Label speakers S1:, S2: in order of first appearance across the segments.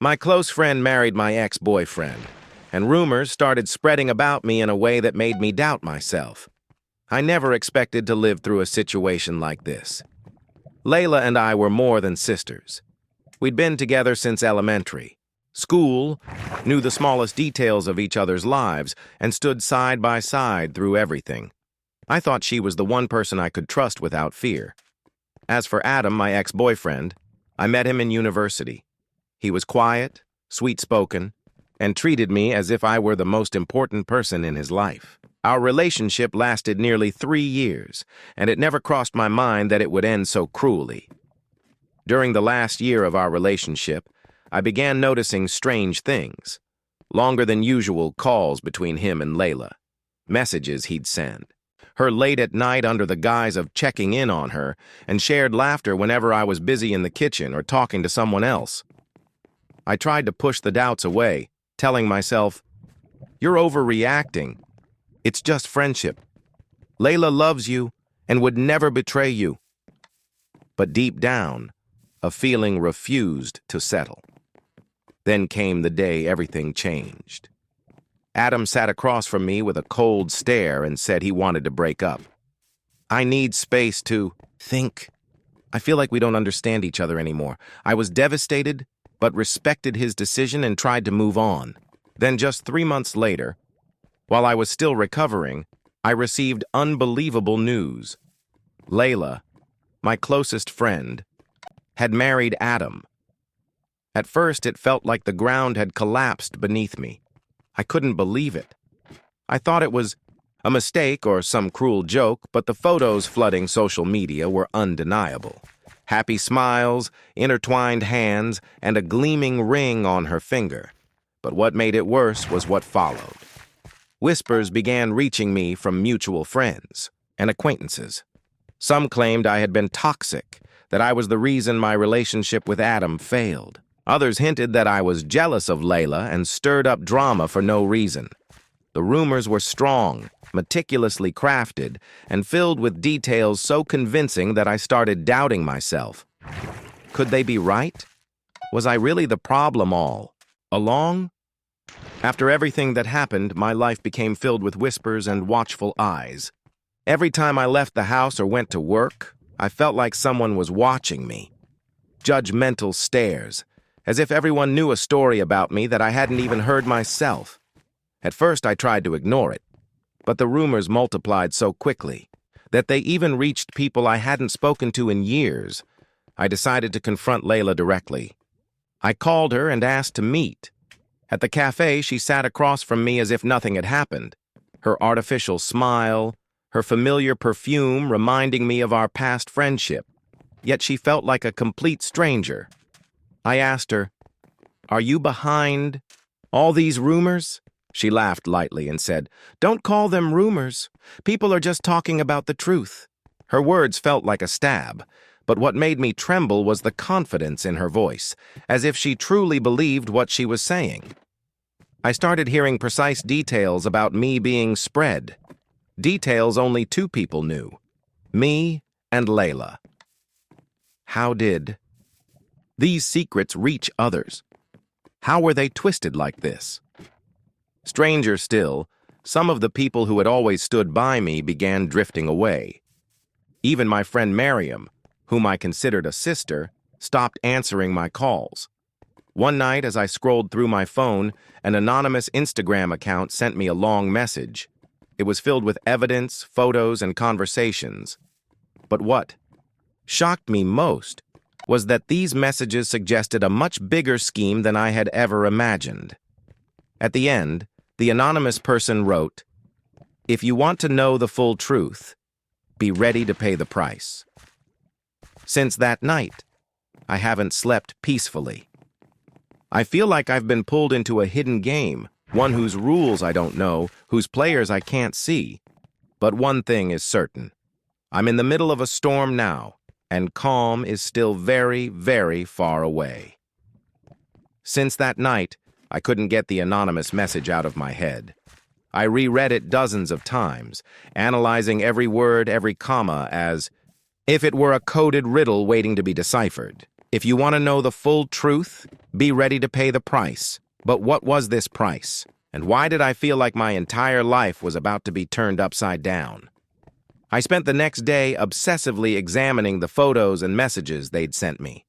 S1: My close friend married my ex-boyfriend, and rumors started spreading about me in a way that made me doubt myself. I never expected to live through a situation like this. Layla and I were more than sisters. We'd been together since elementary. School, knew the smallest details of each other's lives, and stood side by side through everything. I thought she was the one person I could trust without fear. As for Adam, my ex-boyfriend, I met him in university. He was quiet, sweet-spoken, and treated me as if I were the most important person in his life. Our relationship lasted nearly 3 years, and it never crossed my mind that it would end so cruelly. During the last year of our relationship, I began noticing strange things. Longer than usual calls between him and Layla. Messages he'd send. Her late at night under the guise of checking in on her, and shared laughter whenever I was busy in the kitchen or talking to someone else. I tried to push the doubts away, telling myself, "You're overreacting. It's just friendship. Layla loves you and would never betray you." But deep down, a feeling refused to settle. Then came the day everything changed. Adam sat across from me with a cold stare and said he wanted to break up. "I need space to think. I feel like we don't understand each other anymore." I was devastated, but respected his decision and tried to move on. Then just 3 months later, while I was still recovering, I received unbelievable news. Layla, my closest friend, had married Adam. At first, it felt like the ground had collapsed beneath me. I couldn't believe it. I thought it was a mistake or some cruel joke, but the photos flooding social media were undeniable. Happy smiles, intertwined hands, and a gleaming ring on her finger. But what made it worse was what followed. Whispers began reaching me from mutual friends and acquaintances. Some claimed I had been toxic, that I was the reason my relationship with Adam failed. Others hinted that I was jealous of Layla and stirred up drama for no reason. The rumors were strong, meticulously crafted, and filled with details so convincing that I started doubting myself. Could they be right? Was I really the problem all along? After everything that happened, my life became filled with whispers and watchful eyes. Every time I left the house or went to work, I felt like someone was watching me. Judgmental stares, as if everyone knew a story about me that I hadn't even heard myself. At first, I tried to ignore it, but the rumors multiplied so quickly that they even reached people I hadn't spoken to in years. I decided to confront Layla directly. I called her and asked to meet. At the cafe, she sat across from me as if nothing had happened. Her artificial smile, her familiar perfume reminding me of our past friendship. Yet she felt like a complete stranger. I asked her, "Are you behind all these rumors?" She laughed lightly and said, "Don't call them rumors. People are just talking about the truth." Her words felt like a stab, but what made me tremble was the confidence in her voice, as if she truly believed what she was saying. I started hearing precise details about me being spread. Details only 2 people knew, me and Layla. How did these secrets reach others? How were they twisted like this? Stranger still, some of the people who had always stood by me began drifting away. Even my friend Miriam, whom I considered a sister, stopped answering my calls. One night, as I scrolled through my phone, an anonymous Instagram account sent me a long message. It was filled with evidence, photos, and conversations. But what shocked me most was that these messages suggested a much bigger scheme than I had ever imagined. At the end, the anonymous person wrote, "If you want to know the full truth, be ready to pay the price." Since that night, I haven't slept peacefully. I feel like I've been pulled into a hidden game, one whose rules I don't know, whose players I can't see. But one thing is certain. I'm in the middle of a storm now, and calm is still very, very far away. Since that night, I couldn't get the anonymous message out of my head. I reread it dozens of times, analyzing every word, every comma as if it were a coded riddle waiting to be deciphered. If you want to know the full truth, be ready to pay the price. But what was this price? And why did I feel like my entire life was about to be turned upside down? I spent the next day obsessively examining the photos and messages they'd sent me.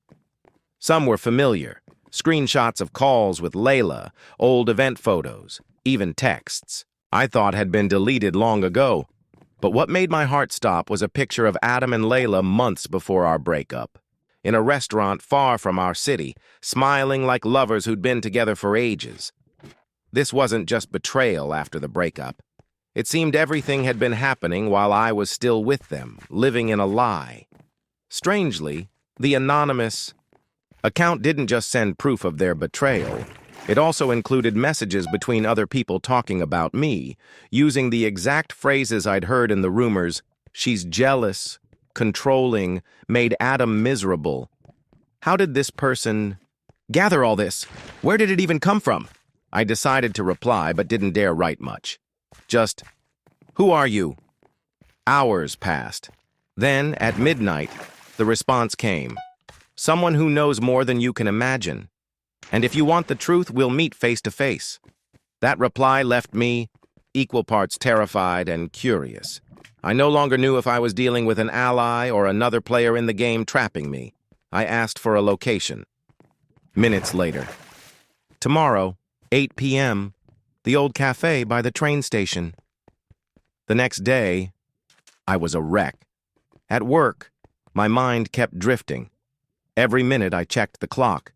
S1: Some were familiar, screenshots of calls with Layla, old event photos, even texts I thought had been deleted long ago. But what made my heart stop was a picture of Adam and Layla months before our breakup, in a restaurant far from our city, smiling like lovers who'd been together for ages. This wasn't just betrayal after the breakup. It seemed everything had been happening while I was still with them, living in a lie. Strangely, the anonymous account didn't just send proof of their betrayal. It also included messages between other people talking about me, using the exact phrases I'd heard in the rumors. She's jealous, controlling, made Adam miserable. How did this person gather all this? Where did it even come from? I decided to reply, but didn't dare write much. Just, who are you? Hours passed. Then, at midnight, the response came. Someone who knows more than you can imagine. And if you want the truth, we'll meet face to face. That reply left me equal parts terrified and curious. I no longer knew if I was dealing with an ally or another player in the game trapping me. I asked for a location. Minutes later. Tomorrow, 8 p.m., the old cafe by the train station. The next day, I was a wreck. At work, my mind kept drifting. Every minute I checked the clock.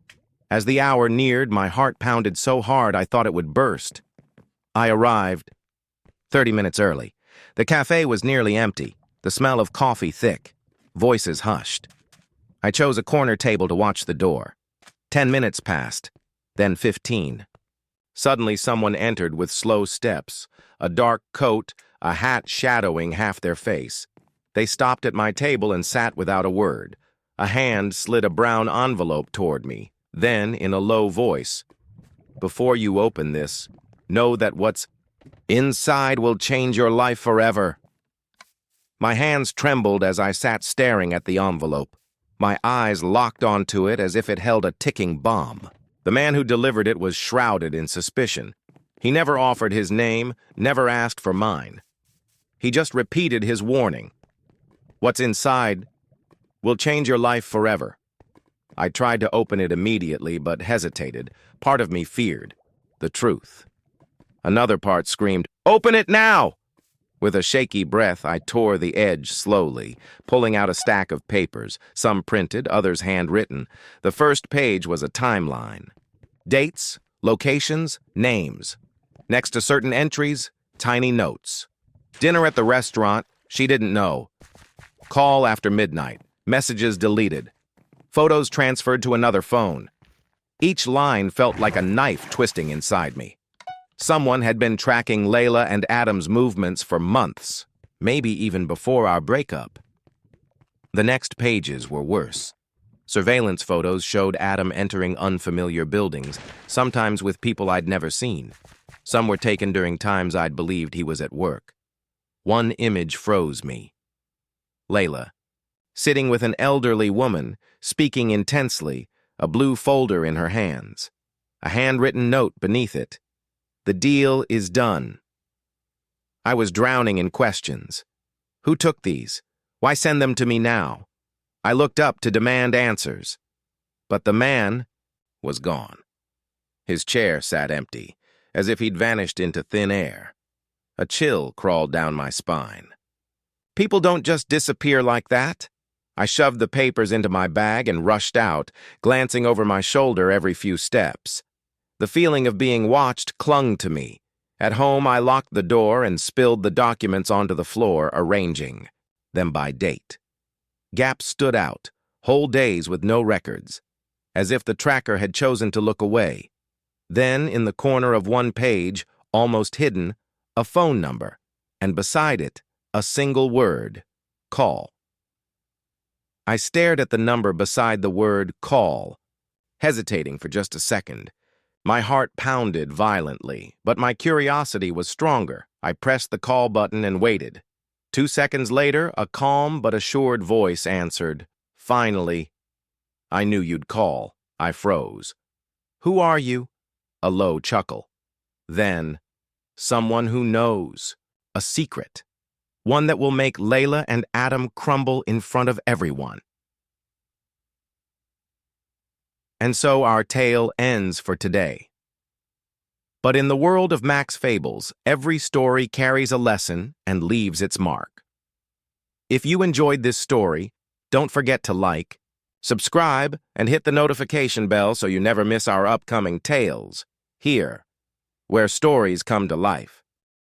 S1: As the hour neared, my heart pounded so hard I thought it would burst. I arrived 30 minutes early. The cafe was nearly empty, the smell of coffee thick, voices hushed. I chose a corner table to watch the door. 10 minutes passed, then 15. Suddenly someone entered with slow steps, a dark coat, a hat shadowing half their face. They stopped at my table and sat without a word. A hand slid a brown envelope toward me. Then, in a low voice, before you open this, know that what's inside will change your life forever. My hands trembled as I sat staring at the envelope. My eyes locked onto it as if it held a ticking bomb. The man who delivered it was shrouded in suspicion. He never offered his name, never asked for mine. He just repeated his warning. What's inside will change your life forever. I tried to open it immediately, but hesitated. Part of me feared the truth. Another part screamed, "Open it now!" With a shaky breath, I tore the edge slowly, pulling out a stack of papers, some printed, others handwritten. The first page was a timeline. Dates, locations, names. Next to certain entries, tiny notes. Dinner at the restaurant, she didn't know. Call after midnight. Messages deleted. Photos transferred to another phone. Each line felt like a knife twisting inside me. Someone had been tracking Layla and Adam's movements for months, maybe even before our breakup. The next pages were worse. Surveillance photos showed Adam entering unfamiliar buildings, sometimes with people I'd never seen. Some were taken during times I'd believed he was at work. One image froze me. Layla, sitting with an elderly woman, speaking intensely, a blue folder in her hands. A handwritten note beneath it. The deal is done. I was drowning in questions. Who took these? Why send them to me now? I looked up to demand answers. But the man was gone. His chair sat empty, as if he'd vanished into thin air. A chill crawled down my spine. People don't just disappear like that. I shoved the papers into my bag and rushed out, glancing over my shoulder every few steps. The feeling of being watched clung to me. At home, I locked the door and spilled the documents onto the floor, arranging them by date. Gaps stood out, whole days with no records, as if the tracker had chosen to look away. Then, in the corner of one page, almost hidden, a phone number, and beside it, a single word, call. I stared at the number beside the word call, hesitating for just a second. My heart pounded violently, but my curiosity was stronger. I pressed the call button and waited. 2 seconds later, a calm but assured voice answered, "Finally." I knew you'd call. I froze. Who are you? A low chuckle. Then, someone who knows. A secret. One that will make Layla and Adam crumble in front of everyone. And so our tale ends for today. But in the world of Max Fables, every story carries a lesson and leaves its mark. If you enjoyed this story, don't forget to like, subscribe, and hit the notification bell so you never miss our upcoming tales, here, where stories come to life.